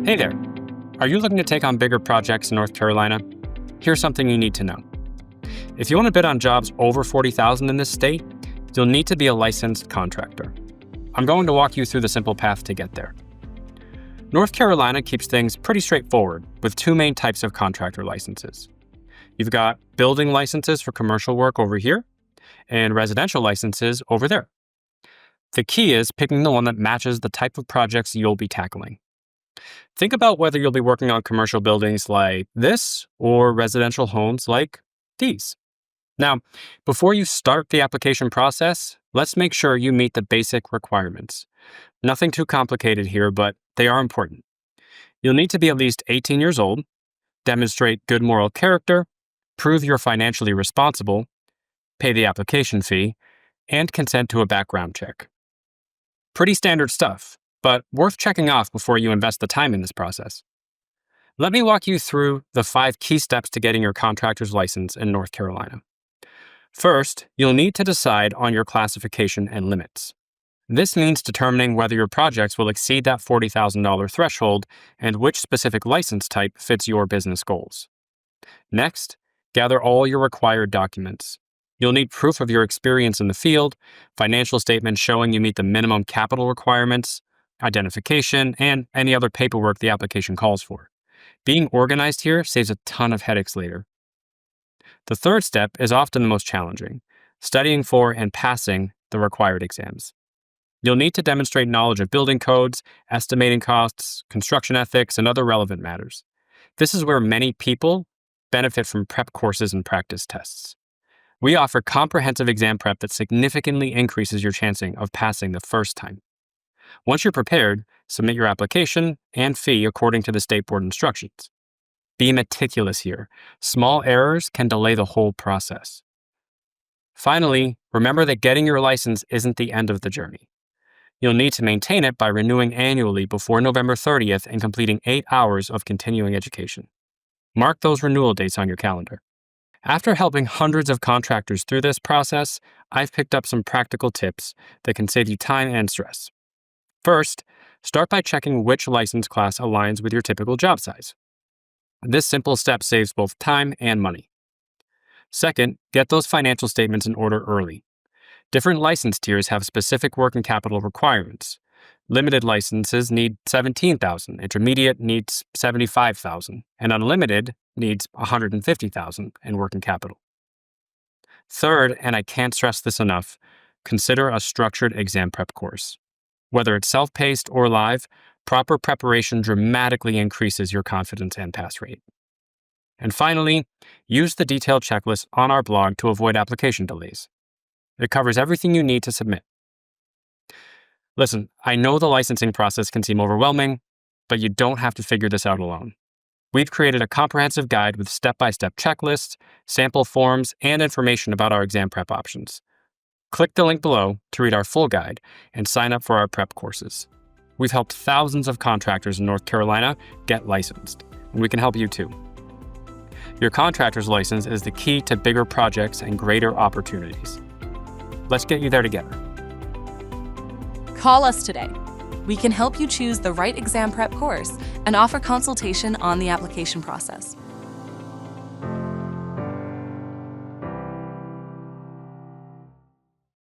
Hey there. Are you looking to take on bigger projects in North Carolina? Here's something you need to know. If you want to bid on jobs over $40,000 in this state, you'll need to be a licensed contractor. I'm going to walk you through the simple path to get there. North Carolina keeps things pretty straightforward with two main types of contractor licenses. You've got building licenses for commercial work over here and residential licenses over there. The key is picking the one that matches the type of projects you'll be tackling. Think about whether you'll be working on commercial buildings like this or residential homes like these. Now, before you start the application process, let's make sure you meet the basic requirements. Nothing too complicated here, but they are important. You'll need to be at least 18 years old, demonstrate good moral character, prove you're financially responsible, pay the application fee, and consent to a background check. Pretty standard stuff, but worth checking off before you invest the time in this process. Let me walk you through the 5 key steps to getting your contractor's license in North Carolina. First, you'll need to decide on your classification and limits. This means determining whether your projects will exceed that $40,000 threshold and which specific license type fits your business goals. Next, gather all your required documents. You'll need proof of your experience in the field, financial statements showing you meet the minimum capital requirements, identification, and any other paperwork the application calls for. Being organized here saves a ton of headaches later. The third step is often the most challenging, studying for and passing the required exams. You'll need to demonstrate knowledge of building codes, estimating costs, construction ethics, and other relevant matters. This is where many people benefit from prep courses and practice tests. We offer comprehensive exam prep that significantly increases your chancing of passing the first time. Once you're prepared, submit your application and fee according to the state board instructions. Be meticulous here. Small errors can delay the whole process. Finally, remember that getting your license isn't the end of the journey. You'll need to maintain it by renewing annually before November 30th and completing 8 hours of continuing education. Mark those renewal dates on your calendar. After helping hundreds of contractors through this process, I've picked up some practical tips that can save you time and stress. First, start by checking which license class aligns with your typical job size. This simple step saves both time and money. Second, get those financial statements in order early. Different license tiers have specific working capital requirements. Limited licenses need $17,000, intermediate needs $75,000, and unlimited needs $150,000 in working capital. Third, and I can't stress this enough, consider a structured exam prep course. Whether it's self-paced or live, proper preparation dramatically increases your confidence and pass rate. And finally, use the detailed checklist on our blog to avoid application delays. It covers everything you need to submit. Listen, I know the licensing process can seem overwhelming, but you don't have to figure this out alone. We've created a comprehensive guide with step-by-step checklists, sample forms, and information about our exam prep options. Click the link below to read our full guide and sign up for our prep courses. We've helped thousands of contractors in North Carolina get licensed, and we can help you too. Your contractor's license is the key to bigger projects and greater opportunities. Let's get you there together. Call us today. We can help you choose the right exam prep course and offer consultation on the application process.